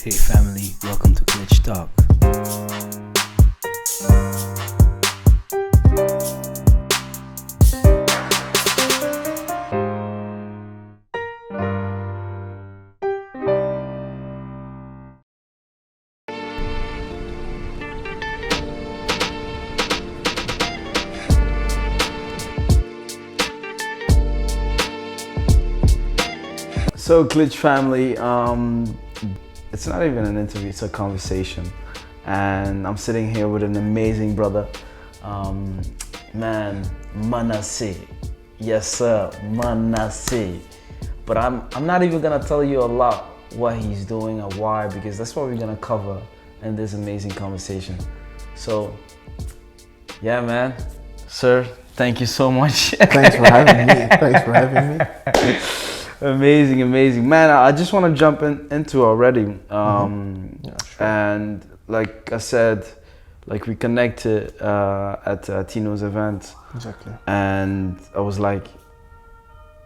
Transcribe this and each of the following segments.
Hey family, welcome to Clitch Talk. So Clitch family, it's not even an interview, it's a conversation. And I'm sitting here with an amazing brother, Manassé. Yes sir, Manassé. But I'm not even gonna tell you a lot what he's doing or why, because that's what we're gonna cover in this amazing conversation. So yeah man, sir, thank you so much. Thanks for having me. Amazing, man. I just want to jump into already. Yeah, sure. And like I said, like we connected at Tino's event, Exactly. and I was like,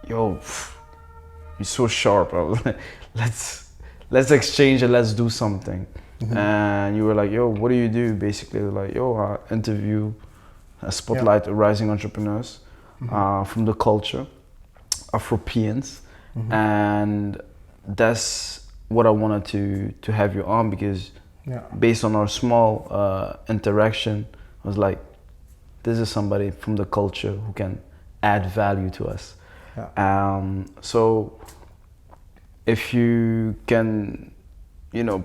"Yo, you're so sharp. I was like, let's exchange and let's do something." And you were like, "Yo, what do you do?" Basically, like, "Yo, I interview, spotlight rising entrepreneurs from the culture, Afropeans." And that's what I wanted to have you on, because based on our small interaction, I was like, this is somebody from the culture who can add value to us. So if you can,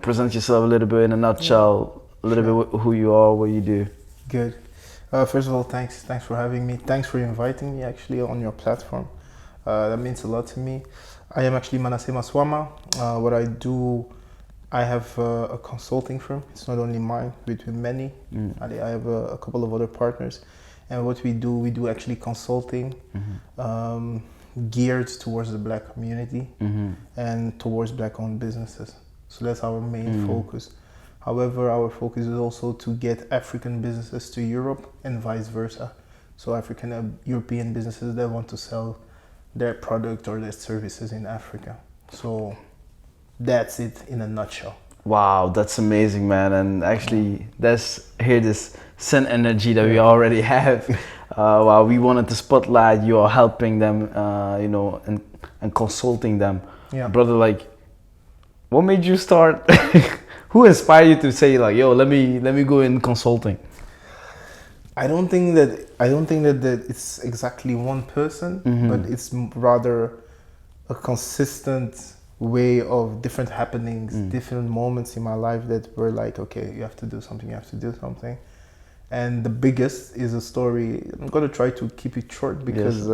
present yourself a little bit in a nutshell, a little bit who you are, what you do. Good. First of all, thanks for having me. Thanks for inviting me actually on your platform. That means a lot to me. I am actually Manassé Massuama. What I do, I have a consulting firm. It's not only mine, with many. I have a couple of other partners. And what we do actually consulting geared towards the Black community and towards Black-owned businesses. So that's our main focus. However, our focus is also to get African businesses to Europe and vice versa. So African European businesses that want to sell their product or their services in Africa. So that's it in a nutshell. Wow, that's amazing, man. And actually, this same energy that we already have. While we wanted to spotlight, you are helping them, and consulting them. Yeah. Brother, like, what made you start? Who inspired you to say, like, yo, let me go in consulting? I don't think that it's exactly one person, but it's rather a consistent way of different happenings, different moments in my life that were like, okay, you have to do something. And the biggest is a story. I'm gonna try to keep it short because,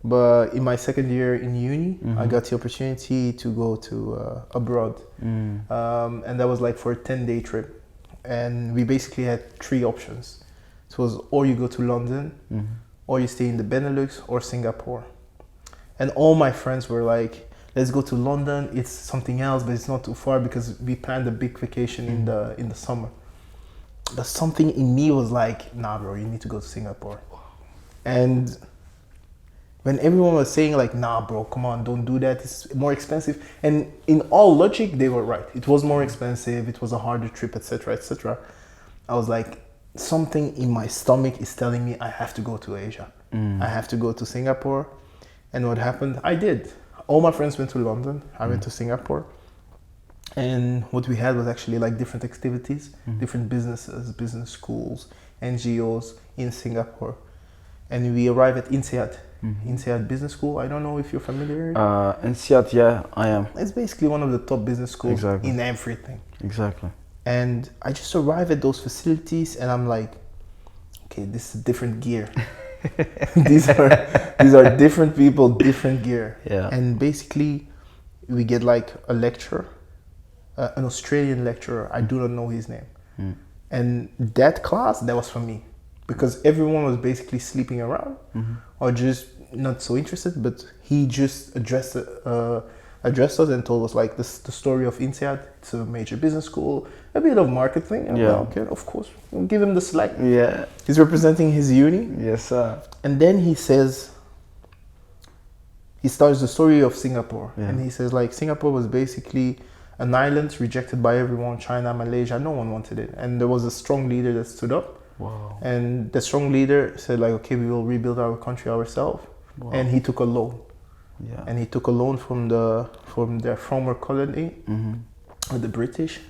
but in my second year in uni, I got the opportunity to go to abroad, and that was like for a 10-day trip, and we basically had 3 options. It was or you go to London, or you stay in the Benelux, or Singapore. And all my friends were like, let's go to London, it's something else, but it's not too far, because we planned a big vacation in the summer. But something in me was like, nah bro, you need to go to Singapore. And when everyone was saying like, nah bro, come on, don't do that, it's more expensive. And in all logic, they were right. It was more expensive, it was a harder trip, etc., etc. I was like, something in my stomach is telling me I have to go to Asia. I have to go to Singapore. And what happened? I did. All my friends went to London. I went to Singapore. And what we had was actually like different activities, different businesses, business schools, NGOs in Singapore. And we arrived at INSEAD, INSEAD Business School. I don't know if you're familiar. INSEAD, yeah, I am. It's basically one of the top business schools in everything. Exactly. And I just arrived at those facilities and I'm like, okay, this is different gear. these are different people, different gear. Yeah. And basically we get like a lecturer, an Australian lecturer. I do not know his name. And that class, that was for me, because everyone was basically sleeping around or just not so interested, but he just addressed us and told us like the story of INSEAD. It's a major business school, a bit of marketing. And okay, of course, we'll give him the slack. Yeah. He's representing his uni. Yes, sir. And then he says, he starts the story of Singapore. And he says like, Singapore was basically an island rejected by everyone, China, Malaysia, no one wanted it. And there was a strong leader that stood up. Wow. And the strong leader said like, okay, we will rebuild our country ourselves. Wow. And he took a loan. Yeah. And he took a loan from their former colony, with the British.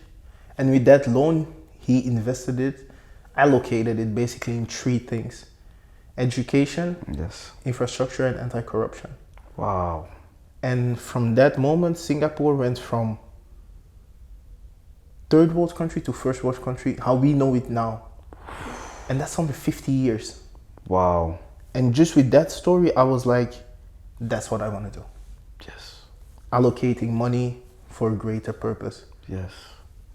And with that loan, he invested it, allocated it basically in three things: education, Yes. infrastructure, and anti-corruption. Wow. And from that moment, Singapore went from third world country to first world country, how we know it now. And that's under 50 years. Wow. And just with that story, I was like, that's what I want to do. Yes. Allocating money for a greater purpose. Yes.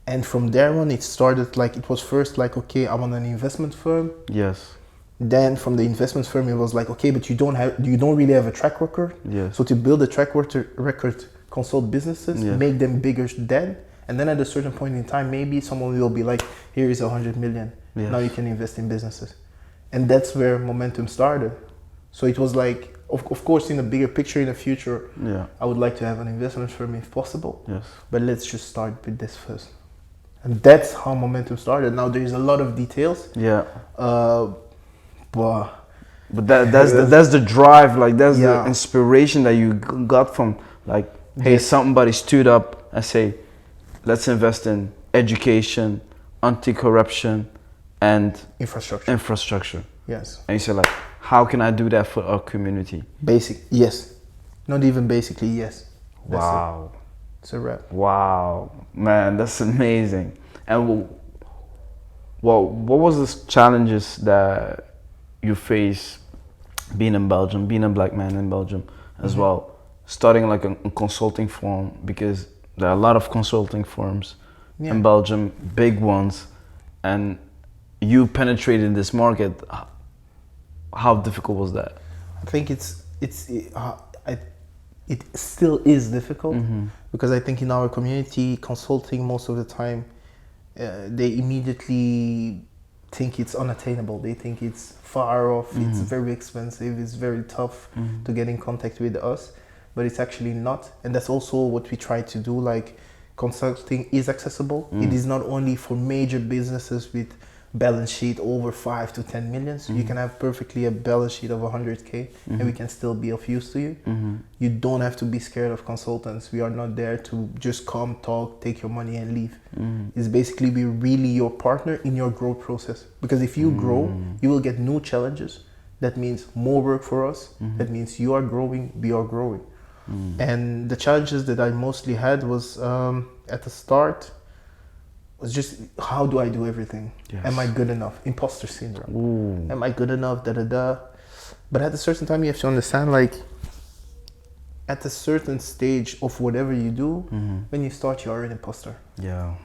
And from there on, it started like, it was first like, okay, I want an investment firm. Yes. Then from the investment firm, it was like, okay, but you don't really have a track record. Yes. So to build a track record, consult businesses, Yes. make them bigger then. And then at a certain point in time, maybe someone will be like, here is 100 million. Yes. Now you can invest in businesses. And that's where momentum started. So it was like, of course, in a bigger picture in the future, Yeah. I would like to have an investment firm if possible. Yes. But let's just start with this first. And that's how momentum started. Now there's a lot of details. Yeah. But that's the drive, like that's Yeah. the inspiration that you got from, like, hey, Yes. somebody stood up and say, let's invest in education, anti-corruption, and infrastructure. infrastructure. Yes. And you say like, how can I do that for our community? Yes. Not even basically, yes. That's Wow. it. It's a wrap. Wow, man, that's amazing. And what was the challenges that you face being in Belgium, being a black man in Belgium as well, starting like a consulting firm, because there are a lot of consulting firms in Belgium, big ones, and you penetrated this market. How difficult was that? I think it still is difficult because I think in our community, consulting most of the time, they immediately think it's unattainable. They think it's far off, it's very expensive, it's very tough to get in contact with us, but it's actually not. And that's also what we try to do. Like, consulting is accessible. It is not only for major businesses with balance sheet over 5 to 10 millions. You can have perfectly a balance sheet of 100K and we can still be of use to you. You don't have to be scared of consultants. We are not there to just come, talk, take your money and leave. It's basically be really your partner in your growth process. Because if you grow, you will get new challenges. That means more work for us. That means you are growing, we are growing. And the challenges that I mostly had was at the start, was just, how do I do everything? Yes. Am I good enough? Imposter syndrome. Ooh. Am I good enough? But at a certain time, you have to understand, like, at a certain stage of whatever you do, when you start, you are an imposter. Yeah.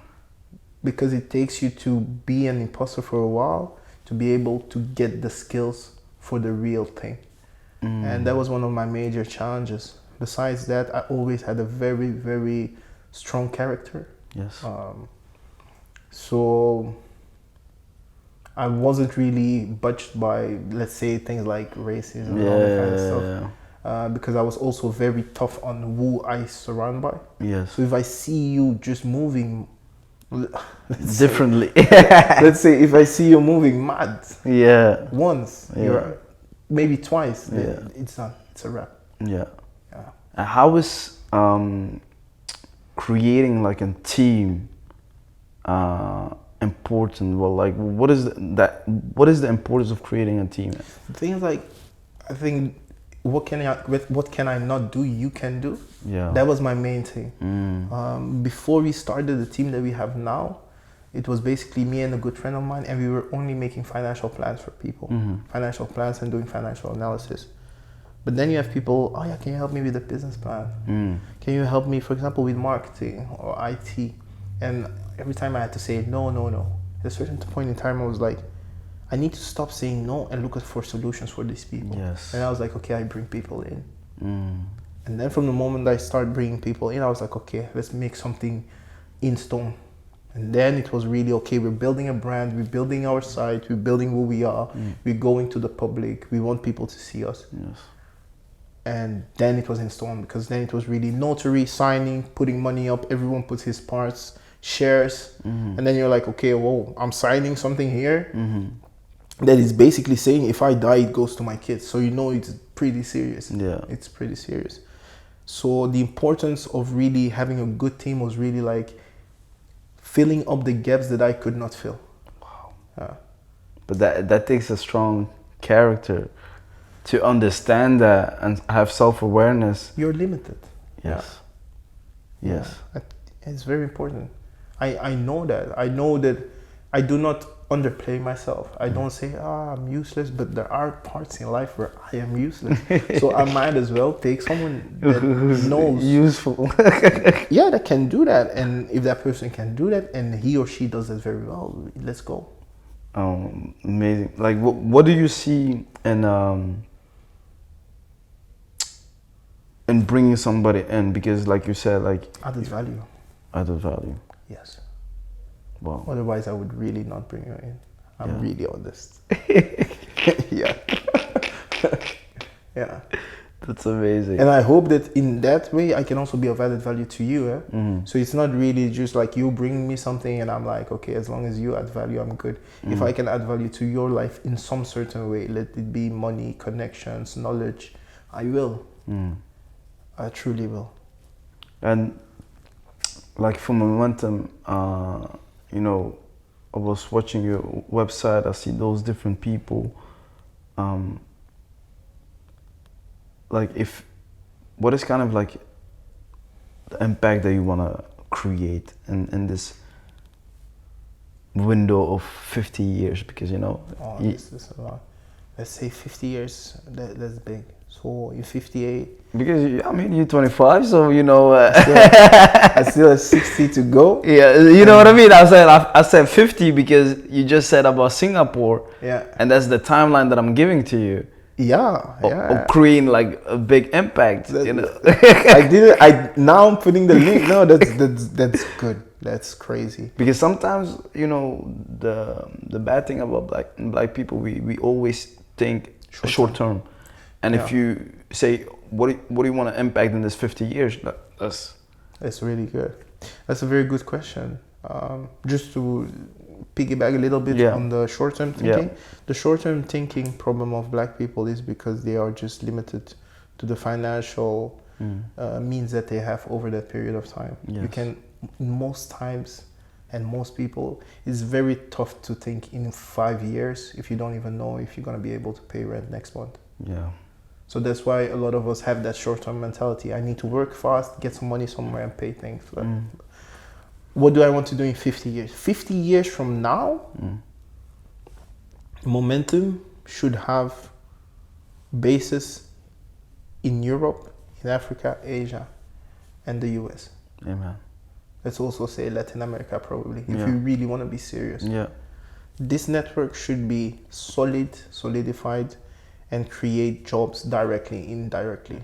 Because it takes you to be an imposter for a while to be able to get the skills for the real thing. And that was one of my major challenges. Besides that, I always had a very, very strong character. Yes. So I wasn't really budged by, let's say, things like racism and all that kind of stuff. Because I was also very tough on who I surround by. Yes. So if I see you just moving Differently. let's say if I see you moving mad once, you're maybe twice, then it's done. It's a wrap. Yeah. And how is creating like a team important? Well, like, what is the importance of creating a team? Things like, I think, what can I not do, you can do. Yeah. That was my main thing. Before we started the team that we have now, it was basically me and a good friend of mine, and we were only making financial plans for people, financial plans and doing financial analysis. But then you have people, oh yeah, can you help me with the business plan? Can you help me, for example, with marketing or IT? And every time I had to say no. At a certain point in time, I was like, I need to stop saying no and look for solutions for these people. Yes. And I was like, okay, I bring people in. And then from the moment I started bringing people in, I was like, okay, let's make something in stone. And then it was really, okay, we're building a brand, we're building our site, we're building who we are, we're going to the public, we want people to see us. Yes. and then it was installment, because then it was really notary, signing, putting money up, everyone puts his parts, shares, and then you're like, okay, whoa, I'm signing something here that is basically saying if I die, it goes to my kids. So you know it's pretty serious. Yeah. It's pretty serious. So the importance of really having a good team was really like filling up the gaps that I could not fill. Wow. But that takes a strong character to understand that and have self-awareness. You're limited. Yes. Yes. It's very important. I know that. I know that I do not underplay myself. I don't say, I'm useless, but there are parts in life where I am useless. So I might as well take someone that knows. Useful. Yeah, that can do that. And if that person can do that and he or she does that very well, let's go. Amazing. Like, what do you see in bringing somebody in? Because like you said, like Added value. added value. Yes. Wow. Otherwise, I would really not bring you in. I'm really honest. Yeah. Yeah. That's amazing. And I hope that in that way, I can also be of added value to you. So it's not really just like you bring me something and I'm like, okay, as long as you add value, I'm good. If I can add value to your life in some certain way, let it be money, connections, knowledge, I will. I truly will. And like for Momentum, you know, I was watching your website, I see those different people. Like what is kind of like the impact that you want to create in this window of 50 years? Because, you know, this is a lot. Let's say 50 years, that's big. So you're 58. Because, I mean, you're 25, so, you know... I still have 60 to go. Yeah, you know what I mean? I said 50 because you just said about Singapore. Yeah. And that's the timeline that I'm giving to you. Yeah, Of creating like a big impact, you know. Now I'm putting the link. No, that's good. That's crazy. Because sometimes, you know, the bad thing about black people, we always think short term. And if you say, what do you want to impact in this 50 years? That's really good. That's a very good question. Just to piggyback a little bit on the short-term thinking. The short-term thinking problem of black people is because they are just limited to the financial means that they have over that period of time. Yes. You can, most times, and most people, it's very tough to think in 5 years if you don't even know if you're going to be able to pay rent next month. Yeah. So that's why a lot of us have that short-term mentality. I need to work fast, get some money somewhere and pay things. What do I want to do in 50 years? 50 years from now, Momentum should have bases in Europe, in Africa, Asia, and the US. Amen. Let's also say Latin America probably, if you really want to be serious. Yeah. This network should be solidified, and create jobs directly, indirectly.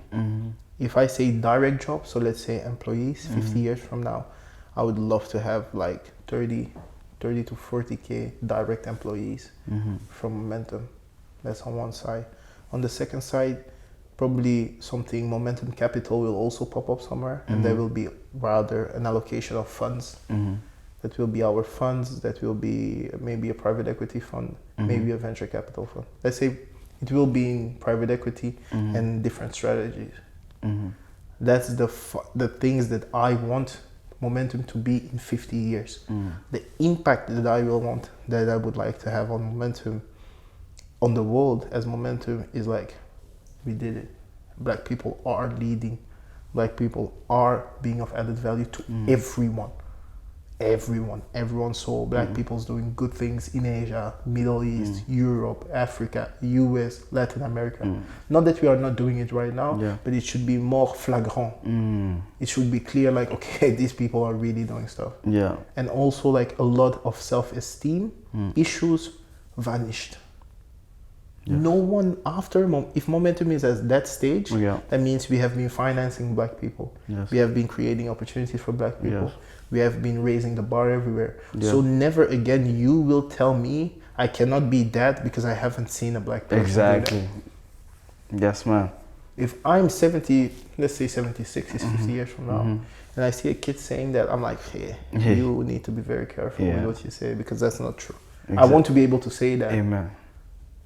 If I say direct jobs, so let's say employees, 50 years from now, I would love to have like 30 to 40K direct employees from Momentum. That's on one side. On the second side, probably something Momentum Capital will also pop up somewhere, and there will be rather an allocation of funds. That will be our funds, that will be maybe a private equity fund, maybe a venture capital fund. Let's say it will be in private equity and different strategies. That's the things that I want Momentum to be in 50 years. The impact that I would like to have on Momentum, on the world as Momentum, is like, we did it. Black people are leading. Black people are being of added value to everyone. Everyone saw black people's doing good things in Asia, Middle East, Europe, Africa, US, Latin America. Not that we are not doing it right now, but it should be more flagrant. It should be clear, like, okay, these people are really doing stuff. Yeah. And also, like, a lot of self-esteem issues vanished. No one if Momentum is at that stage, that means we have been financing black people. We have been creating opportunities for black people. We have been raising the bar everywhere. So never again you will tell me I cannot be that because I haven't seen a black person. Exactly. Yes, man. If I'm 70, let's say 76 is 50 years from now, and I see a kid saying that, I'm like, hey, you need to be very careful with what you say, because that's not true. I want to be able to say that. Amen.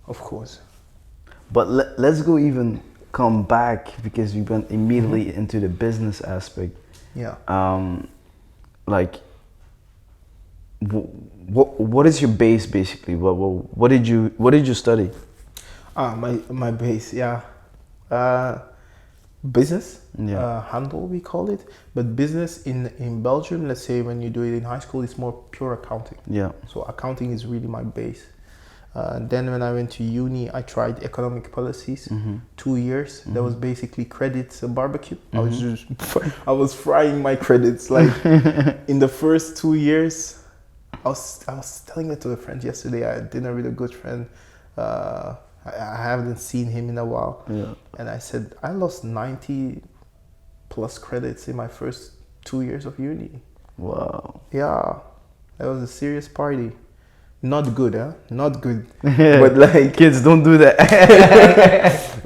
Of course. But let's go even come back, because we went immediately into the business aspect. Yeah. Like, what is your base basically? What did you study? My base, yeah. Business, handle we call it, but business in Belgium, let's say when you do it in high school, it's more pure accounting. Yeah. So accounting is really my base. Then when I went to uni, I tried economic policies, 2 years. That was basically credits barbecue. I was frying my credits. Like in the first 2 years, I was telling it to a friend yesterday. I had dinner with a good friend. I haven't seen him in a while. Yeah. And I said, I lost 90 plus credits in my first 2 years of uni. Wow. Yeah, that was a serious party. Not good, huh? Not good. But like, kids don't do that.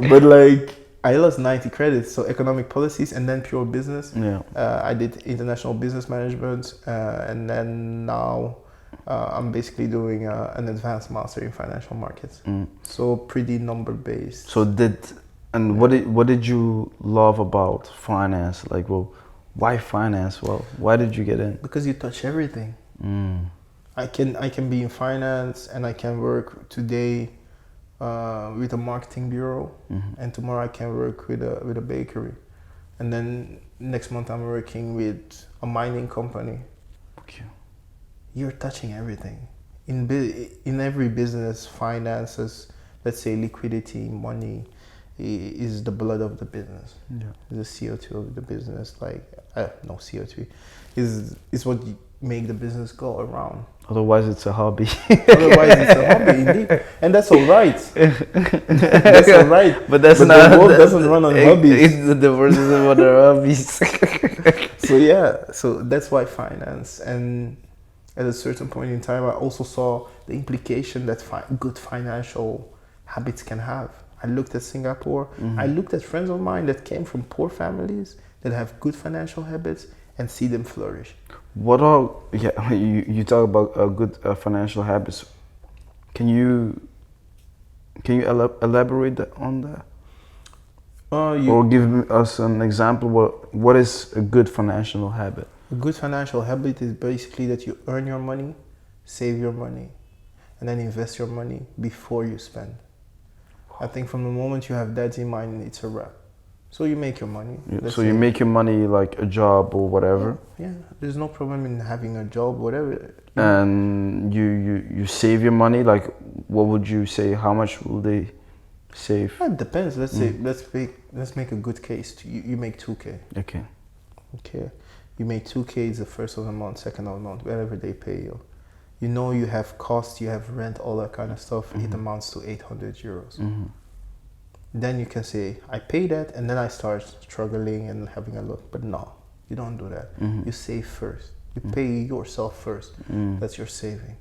but like, I lost 90 credits. So economic policies and then pure business. Yeah. I did international business management, and then now I'm basically doing an advanced master in financial markets. So pretty number based. So what did you love about finance? Like, well, why finance? Well, why did you get in? Because you touch everything. I can be in finance, and I can work today with a marketing bureau, and tomorrow I can work with a bakery, and then next month I'm working with a mining company. Okay. You're touching everything. In every business, finances, let's say liquidity, money, is the blood of the business. Yeah. The CO2 of the business, like no CO2, is what make the business go around. Otherwise, it's a hobby. Otherwise, it's a hobby indeed, and that's all right. That's all right. But that's but not. The world doesn't run on hobbies. The world doesn't run on hobbies. So yeah, so that's why finance. And at a certain point in time, I also saw the implication that good financial habits can have. I looked at Singapore. I looked at friends of mine that came from poor families that have good financial habits and see them flourish. What are you talk about good financial habits? Can you elaborate on that? Or give us an example. What is a good financial habit? A good financial habit is basically that you earn your money, save your money, and then invest your money before you spend. I think from the moment you have that in mind, it's a wrap. So you make your money. So you make your money like a job or whatever. Yeah, there's no problem in having a job, whatever. And you save your money. Like, what would you say? How much will they save? It depends. Let's say let's make a good case. You make 2K. Okay. You make 2K is the first of the month, second of the month, wherever they pay you. You know you have costs, you have rent, all that kind of stuff. It amounts to 800 euros. Then you can say, I pay that, and then I start struggling and having a look. But no, you don't do that. You save first. You pay yourself first. That's your saving.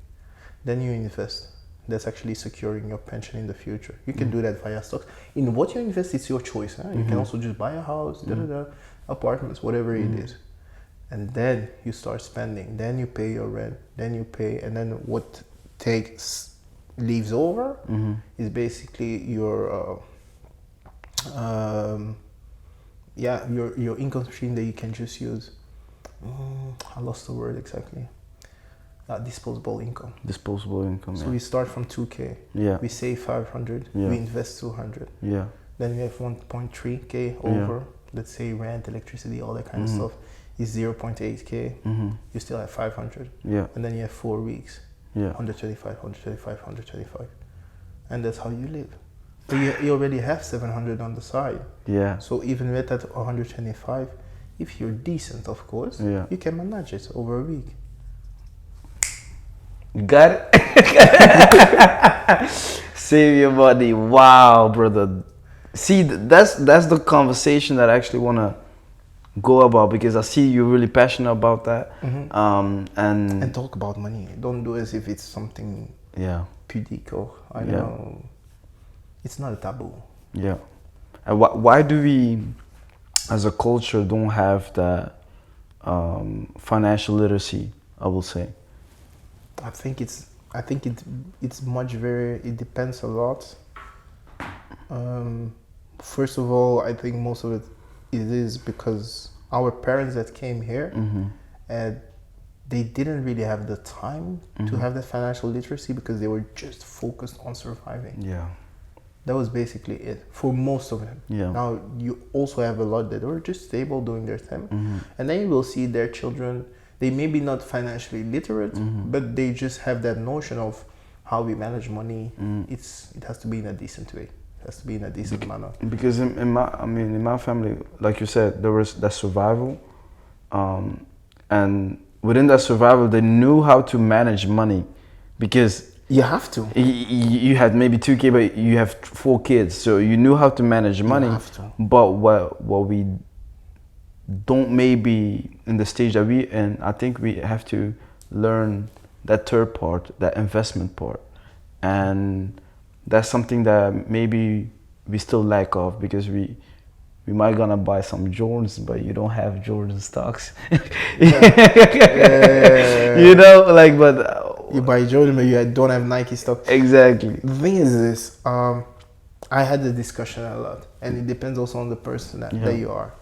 Then you invest. That's actually securing your pension in the future. You can do that via stocks. In what you invest, it's your choice. Huh? You can also just buy a house, apartments, whatever it is. And then you start spending. Then you pay your rent. Then you pay, and then what leaves over is basically your your income stream that you can just use. I lost the word exactly. Disposable income. Disposable income. So we start from 2K. Yeah. We save 500. Yeah. We invest 200. Yeah. Then we have 1.3K over. Let's say rent, electricity, all that kind of stuff is 0.8K. You still have 500. Yeah. And then you have 4 weeks. Yeah. 125, 125, 125. And that's how you live. But you already have 700 on the side. Yeah. So even with that 125, if you're decent, of course, you can manage it over a week. Got it? Save your money. Wow, brother. See, that's the conversation that I actually want to go about, because I see you're really passionate about that. And talk about money. Don't do as if it's something pudique or I don't know. It's not a taboo. Yeah. And why do we, as a culture, don't have that financial literacy? I will say. I think it's much very. It depends a lot. First of all, I think most of it is because our parents that came here, and they didn't really have the time to have that financial literacy because they were just focused on surviving. Yeah. That was basically it for most of them. Yeah. Now you also have a lot that were just stable doing their thing, and then you will see their children. They may be not financially literate, but they just have that notion of how we manage money. It has to be in a decent way. It has to be in a decent manner. Because in my family, like you said, there was that survival, and within that survival, they knew how to manage money, because You have to. you had maybe 2 kids, but you have 4 kids, so you knew how to manage money. You have to. But what we don't maybe in the stage that we in, I think we have to learn that third part, that investment part, and that's something that maybe we still lack of, because we might gonna buy some Jordans, but you don't have Jordan stocks. You know, like, but You buy Jordan, but you don't have Nike stock. exactly. The thing is this, I had the discussion a lot, and it depends also on the person that you are.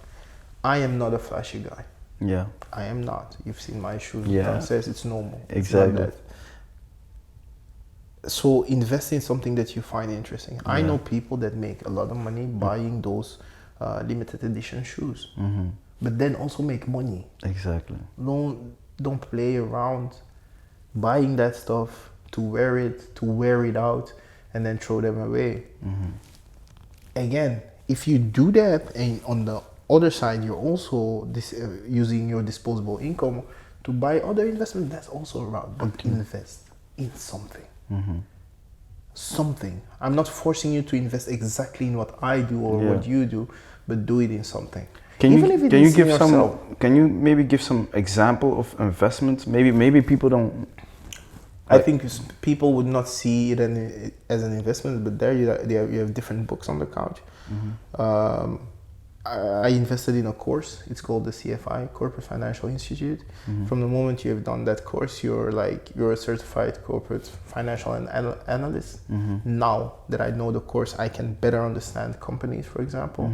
I am not a flashy guy. Yeah. I am not. You've seen my shoes downstairs, it's normal. Exactly. It's not that. So invest in something that you find interesting. I know people that make a lot of money buying those limited edition shoes, but then also make money. Exactly. Don't play around buying that stuff to wear it out, and then throw them away. Again, if you do that, and on the other side you're also using your disposable income to buy other investments, that's also around. But invest in something. Something. I'm not forcing you to invest exactly in what I do or what you do, but do it in something. Can you maybe give some example of investments? Maybe people don't. I think people would not see it as an investment, but there you have different books on the couch. I invested in a course. It's called the CFI, Corporate Financial Institute. From the moment you have done that course, you're a certified corporate financial analyst. Now that I know the course, I can better understand companies, for example.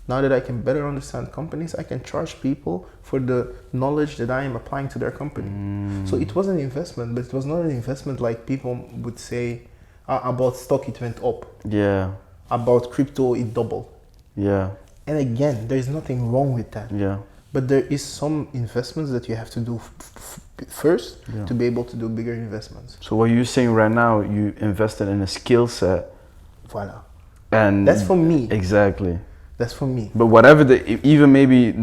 Now that I can better understand companies, I can charge people for the knowledge that I am applying to their company. So it was an investment, but it was not an investment like people would say about stock, it went up. Yeah. About crypto, it doubled. Yeah. And again, there is nothing wrong with that. Yeah. But there is some investments that you have to do first to be able to do bigger investments. So what you're saying right now, you invested in a skill set. Voila. And that's for me. Exactly. That's for me. But whatever even maybe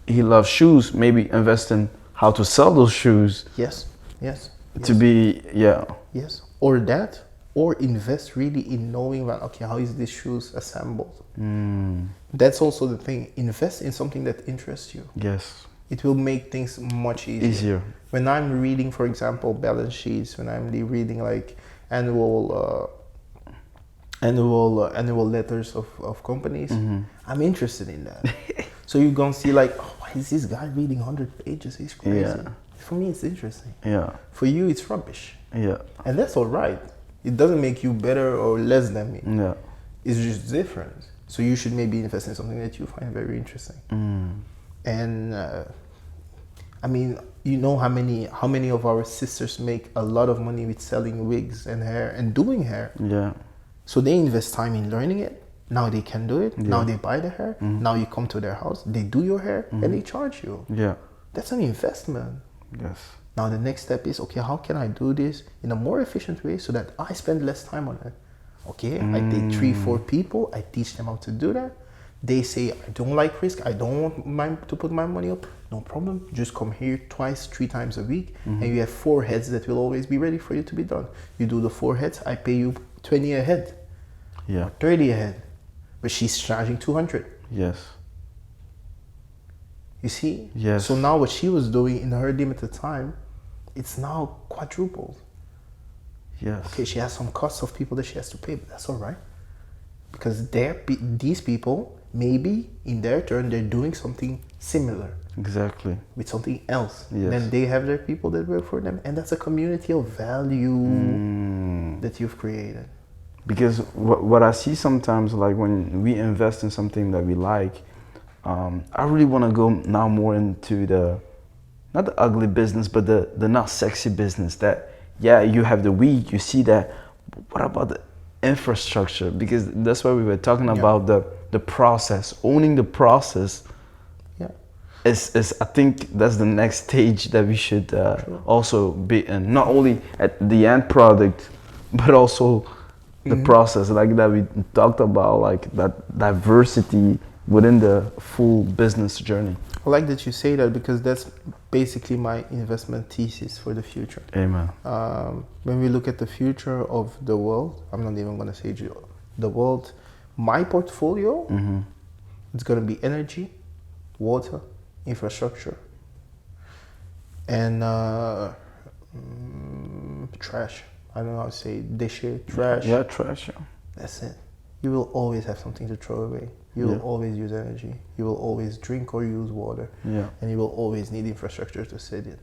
he loves shoes, maybe invest in how to sell those shoes. Yes. To be, Yes. Or that. Or invest really in knowing that, okay, how is this shoes assembled? That's also the thing. Invest in something that interests you. Yes. It will make things much easier. When I'm reading, for example, balance sheets, when I'm reading like annual letters of companies, I'm interested in that. So you're gonna see like, oh, why is this guy reading 100 pages? He's crazy. Yeah. For me, it's interesting. Yeah. For you, it's rubbish. Yeah. And that's all right. It doesn't make you better or less than me. Yeah. It's just different. So you should maybe invest in something that you find very interesting. And I mean, you know how many of our sisters make a lot of money with selling wigs and hair and doing hair. Yeah. So they invest time in learning it. Now they can do it. Yeah. Now they buy the hair. Now you come to their house. They do your hair and they charge you. Yeah. That's an investment. Yes. Now the next step is, okay, how can I do this in a more efficient way so that I spend less time on it? Okay, I take 3-4 people, I teach them how to do that. They say, I don't like risk, I don't want to put my money up. No problem, just come here 2-3 times a week and you have 4 heads that will always be ready for you to be done. You do the 4 heads, I pay you 20 a head. Yeah. 30 a head. But she's charging 200. Yes. You see? Yes. So now what she was doing in her limited time, it's now quadrupled. Yes. Okay, she has some costs of people that she has to pay, but that's all right. because these people, maybe in their turn, they're doing something similar Exactly. with something else. Yes. Then they have their people that work for them, and that's a community of value that you've created. Because what I see sometimes, like when we invest in something that we like, I really want to go now more into not the ugly business, but the not sexy business. That, yeah, you have the weak, you see that. What about the infrastructure? Because that's why we were talking about the process, owning the process. Yeah. Is I think that's the next stage that we should also be in. Not only at the end product, but also the process, like that we talked about, like that diversity within the full business journey. I like that you say that, because that's basically my investment thesis for the future. Amen. When we look at the future of the world, I'm not even going to say the world, my portfolio, it's going to be energy, water, infrastructure, and trash. I don't know how to say déchets, trash. Yeah, trash. Yeah. That's it. You will always have something to throw away. You will always use energy. You will always drink or use water. Yeah. And you will always need infrastructure to sit in.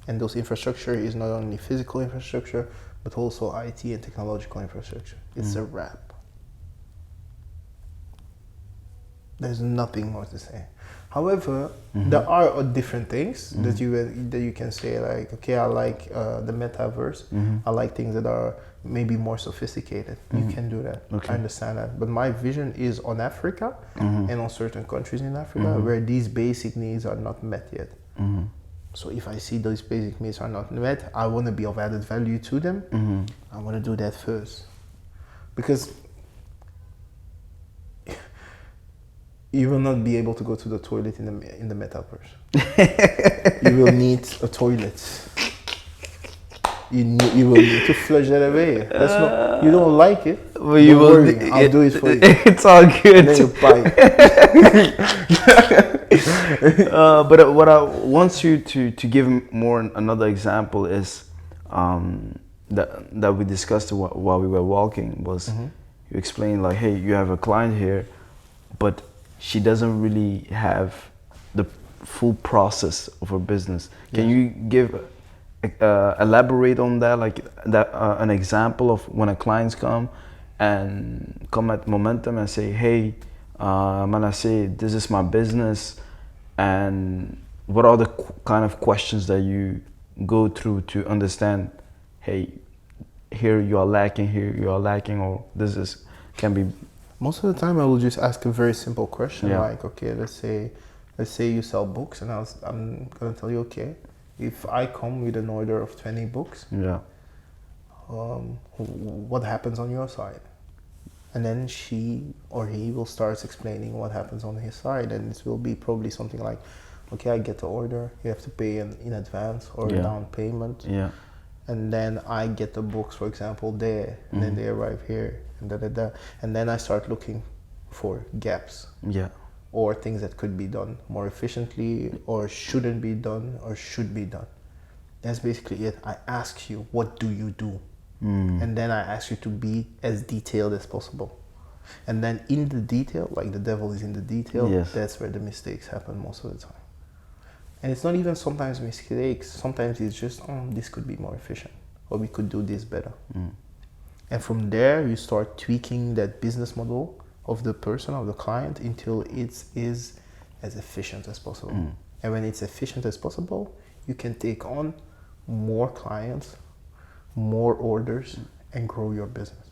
And those infrastructure is not only physical infrastructure, but also IT and technological infrastructure. It's a wrap. There's nothing more to say. However, there are different things that you can say, like, okay, I like the metaverse. I like things that are maybe more sophisticated. You can do that. Okay. I understand that. But my vision is on Africa and on certain countries in Africa where these basic needs are not met yet. So if I see those basic needs are not met, I want to be of added value to them. I want to do that first. Because you will not be able to go to the toilet in the metaverse. You will need a toilet. You will need to flush that away. That's not. You don't like it. Well, you will. Worry, I'll do it for you. It's all good. And then you buy it. But what I want you to give more another example is that we discussed while we were walking was you explained, like, hey, you have a client here, but she doesn't really have the full process of her business. Can you give elaborate on that, like that an example of when a clients come at Momentum and say, hey, Manassé, this is my business, and what are the kind of questions that you go through to understand, hey, here you are lacking, or this is can be. Most of the time, I will just ask a very simple question, Yeah. like, okay, let's say you sell books, and I'm gonna tell you, okay, if I come with an order of 20 books, Yeah. What happens on your side? And then she or he will start explaining what happens on his side, and it will be probably something like, okay, I get the order, you have to pay in advance or a down payment, Yeah. and then I get the books, for example, there, and then they arrive here, and and then I start looking for gaps. Yeah. Or things that could be done more efficiently, or shouldn't be done, or should be done. That's basically it. I ask you, what do you do? And then I ask you to be as detailed as possible. And then in the detail, like the devil is in the detail, Yes. that's where the mistakes happen most of the time. And it's not even sometimes mistakes, sometimes it's just, this could be more efficient, or we could do this better. And from there, you start tweaking that business model of the person, of the client, until it is as efficient as possible. And when it's efficient as possible, you can take on more clients, more orders, and grow your business.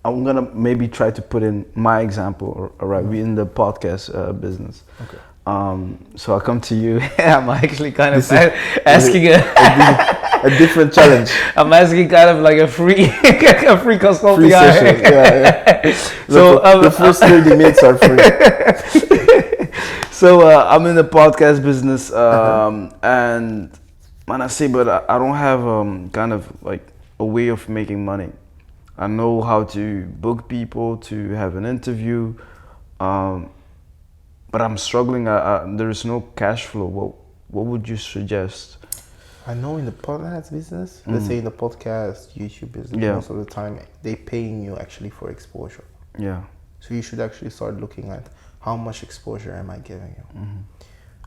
I'm gonna maybe try to put in my example. All right, we're in the podcast business. Okay. So I come to you. I'm actually kind of This asking a different challenge. I'm asking kind of like a free consulting. Free session. Yeah. So the first 30 minutes are free. So I'm in the podcast business, and Manassé, but I don't have kind of like a way of making money. I know how to book people, to have an interview, but I'm struggling. There is no cash flow. What would you suggest? I know in the podcast business, let's say in the podcast, YouTube business, most of the time they paying you actually for exposure. Yeah. So you should actually start looking at how much exposure am I giving you. Mm-hmm.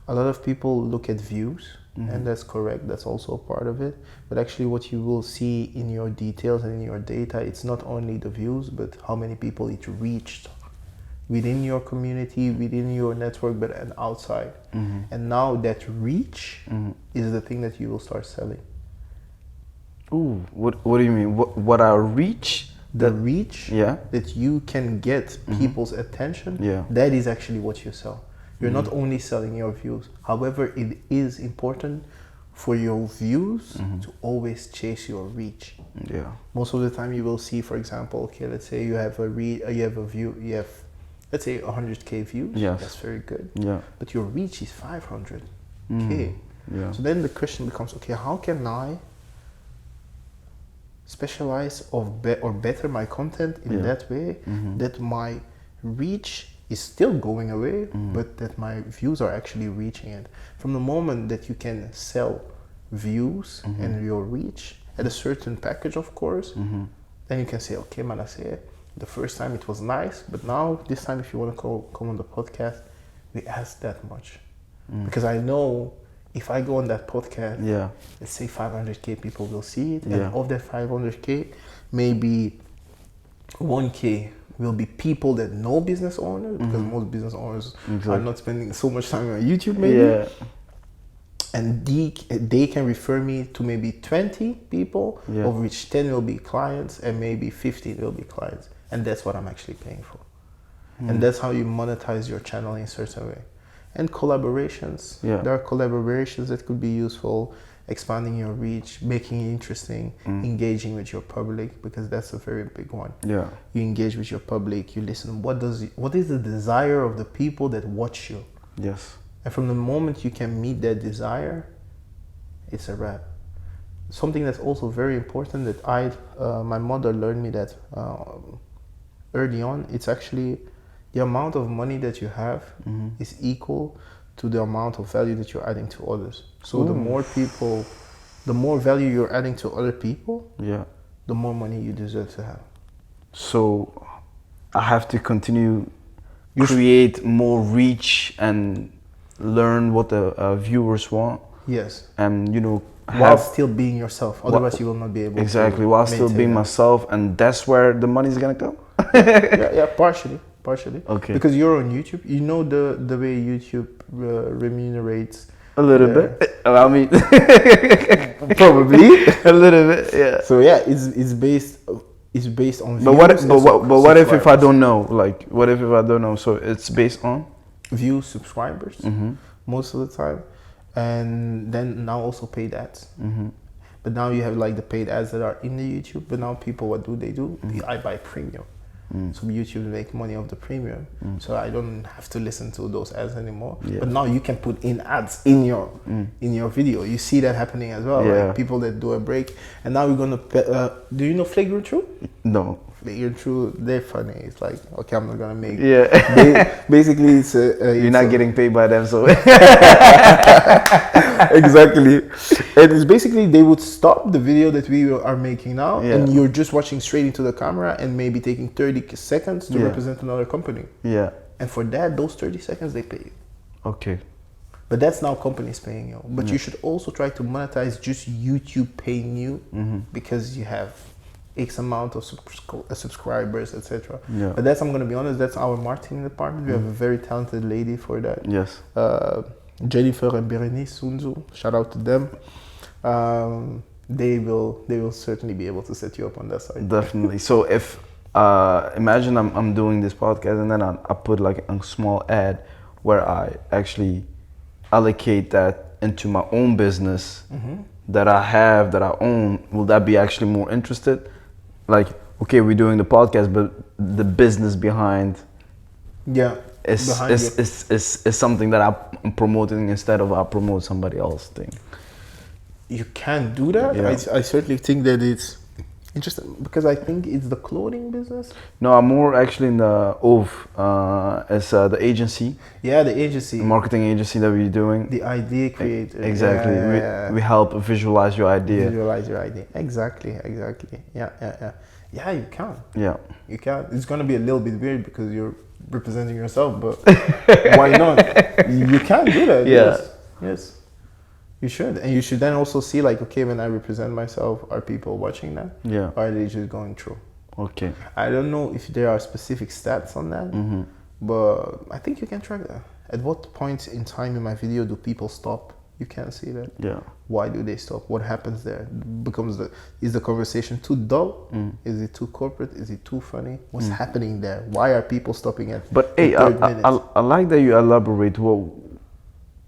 A lot of people look at views, Mm-hmm. and that's correct. That's also a part of it. But actually, what you will see in your details and in your data, it's not only the views, but how many people it reached within your community, within your network, but and outside. Mm-hmm. And now that reach Mm-hmm. is the thing that you will start selling. Ooh, what do you mean? What I reach? The reach Yeah. that you can get Mm-hmm. people's attention, Yeah. that is actually what you sell. You're Mm-hmm. not only selling your views. However, it is important for your views Mm-hmm. to always chase your reach. Yeah. Most of the time you will see, for example, okay, let's say you have you have, let's say 100K views. Yes. That's very good. Yeah. But your reach is 500K. Yeah. So then the question becomes, okay, how can I specialize or better my content in Yeah. that way Mm-hmm. that my reach is still going away, Mm-hmm. but that my views are actually reaching it. From the moment that you can sell views Mm-hmm. and your reach at a certain package, of course, Mm-hmm. then you can say, okay, Manassé, the first time it was nice, but now this time if you want to come on the podcast, we ask that much. Because I know if I go on that podcast, Yeah. let's say 500K people will see it, Yeah. and of that 500K, maybe 1K will be people that know business owners, because most business owners are Exactly. not spending so much time on YouTube, maybe. Yeah. And they can refer me to maybe 20 people, Yeah. of which 10 will be clients and maybe 15 will be clients. And that's what I'm actually paying for. And that's how you monetize your channel in a certain way. And collaborations. Yeah. There are collaborations that could be useful, expanding your reach, making it interesting, engaging with your public, because that's a very big one. Yeah. You engage with your public, you listen. What is the desire of the people that watch you? Yes. And from the moment you can meet that desire, it's a wrap. Something that's also very important that my mother learned me that early on, it's actually the amount of money that you have is equal to the amount of value that you're adding to others. So the more value you're adding to other people, Yeah. the more money you deserve to have. So I have to continue create more reach and learn what the viewers want, Yes. and While still being yourself. Otherwise you will not be able exactly to while still maintain being that. myself, and that's where the money's gonna come. yeah, partially. Okay. Because you're on YouTube, you know the way YouTube remunerates. A little Yeah. bit. I mean, Probably. a little bit. Yeah. So yeah, it's based on views. But what and what if I subscribers. don't know? Like, what if I don't know? So it's based on. Views, subscribers, Mm-hmm. most of the time, and then now also paid ads. Mm-hmm. But now you have like the paid ads that are in the YouTube. But now people, what do? I buy premium. So YouTube make money off the premium. So I don't have to listen to those ads anymore. Yeah. But now you can put in ads in your video. You see that happening as well. Yeah. Like people that do a break. And now we're gonna. Do you know Flagrant True? No. Flagrant True, they're funny. It's like, okay, I'm not gonna make. Yeah. Basically, it's You're not getting paid by them, so. Exactly. And it's basically they would stop the video that we are making now, Yeah. and you're just watching straight into the camera and maybe taking 30 seconds to Yeah. represent another company. Yeah. And for that, those 30 seconds, they pay you. Okay. But that's now companies paying you. But you should also try to monetize just YouTube paying you because you have X amount of subscribers, etc. Yeah. But I'm going to be honest, that's our marketing department. We have a very talented lady for that. Yes. Jennifer and Berenice Sunzu, shout out to them. They will certainly be able to set you up on that side. Definitely. So if imagine I'm doing this podcast and then I put like a small ad where I actually allocate that into my own business that I own, will that be actually more interested? Like, okay, we're doing the podcast, but the business behind is something that I'm promoting instead of I promote somebody else's thing. You can do that. Yeah. I certainly think that it's interesting because I think it's the clothing business. No, I'm more actually in the as the agency. Yeah, the agency. The marketing agency that we're doing. The idea creator. Exactly. We help visualize your idea. Visualize your idea. Exactly. Yeah. Yeah, you can. Yeah. You can. It's gonna be a little bit weird because you're representing yourself, but why not? You can do that. Yeah. Yes. Yes. You should, and you should then also see like, okay, when I represent myself, are people watching that? Yeah. Or are they just going through? Okay. I don't know if there are specific stats on that, but I think you can track that. At what point in time in my video do people stop? You can see that. Yeah. Why do they stop? What happens there? Is the conversation too dull? Is it too corporate? Is it too funny? What's happening there? Why are people stopping at But the hey, third minute? I like that you elaborate. Well,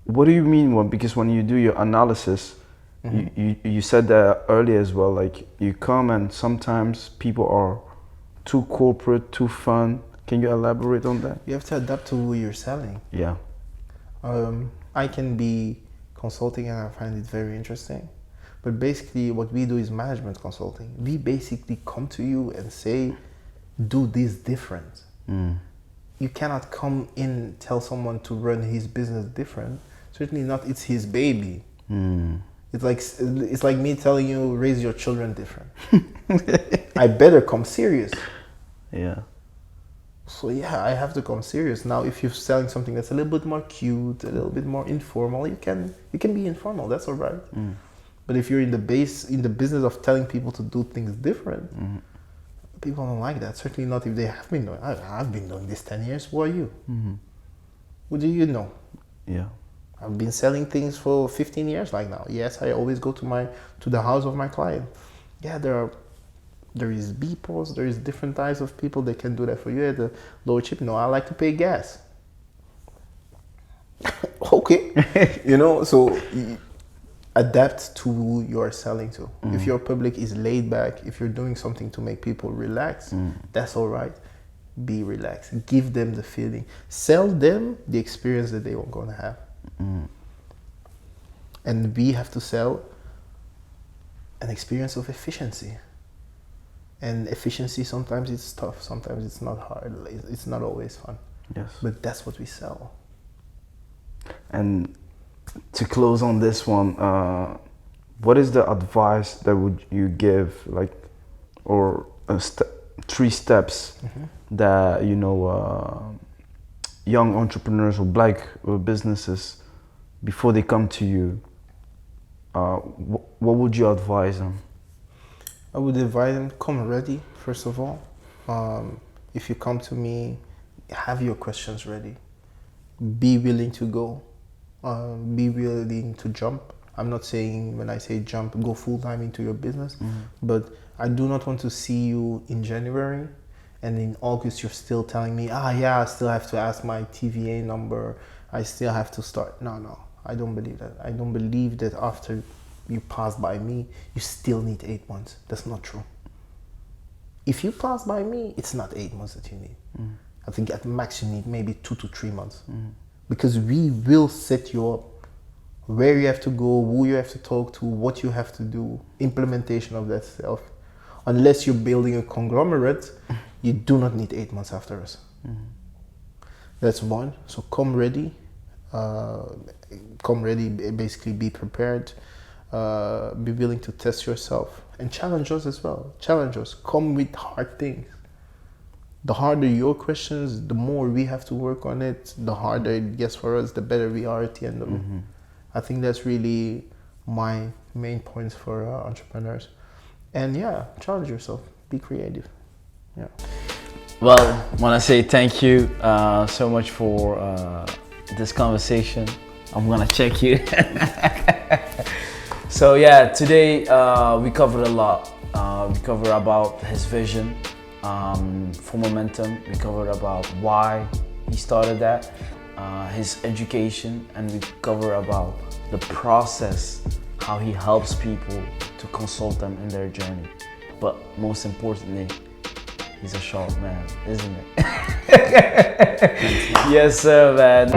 what do you mean? Because when you do your analysis, you said that earlier as well. Like you come and sometimes people are too corporate, too fun. Can you elaborate on that? You have to adapt to who you're selling. Yeah. I can be consulting and I find it very interesting. But basically what we do is management consulting. We basically come to you and say, do this different. You cannot come in, tell someone to run his business different. Certainly not, it's his baby. It's like me telling you, raise your children different. I better come serious. Yeah. So yeah, I have to come serious. Now, if you're selling something that's a little bit more cute, a little bit more informal, you can be informal. That's all right. But if you're in the business of telling people to do things different, people don't like that. Certainly not if they have been doing. I've been doing this 10 years. Who are you? Who do you know? Yeah. I've been selling things for 15 years like now. Yes, I always go to the house of my client. Yeah, there is BPOs, there is different types of people that can do that for you at a lower chip. No, I like to pay gas. Okay. So adapt to who you are selling to. If your public is laid back, if you're doing something to make people relax, that's all right. Be relaxed. Give them the feeling. Sell them the experience that they were going to have. And we have to sell an experience of efficiency. And efficiency, sometimes it's tough, sometimes it's not hard, it's not always fun. Yes. But that's what we sell. And to close on this one, what is the advice that would you give, like, or 3 steps that young entrepreneurs or black businesses, before they come to you, what would you advise them? I would advise them, come ready, first of all. If you come to me, have your questions ready. Be willing to go. Be willing to jump. I'm not saying, when I say jump, go full time into your business, but I do not want to see you in January and in August you're still telling me, yeah, I still have to ask my TVA number. I still have to start. No, I don't believe that. I don't believe that after you pass by me, you still need 8 months. That's not true. If you pass by me, it's not 8 months that you need. I think at max you need maybe 2 to 3 months. Because we will set you up where you have to go, who you have to talk to, what you have to do, implementation of that stuff. Unless you're building a conglomerate, you do not need 8 months after us. That's one. So come ready. Basically be prepared. Be willing to test yourself and challenge us as well. Challenge us. Come with hard things. The harder your questions, the more we have to work on it. The harder it gets for us, the better we are at the end of it. I think that's really my main points for entrepreneurs. And yeah, challenge yourself. Be creative. Yeah. Well, Manassé, thank you so much for this conversation. I'm gonna check you. So yeah, today we covered a lot. We covered about his vision for Momentum. We covered about why he started that, his education, and we covered about the process, how he helps people to consult them in their journey. But most importantly, he's a sharp man, isn't it? Yes, sir, man.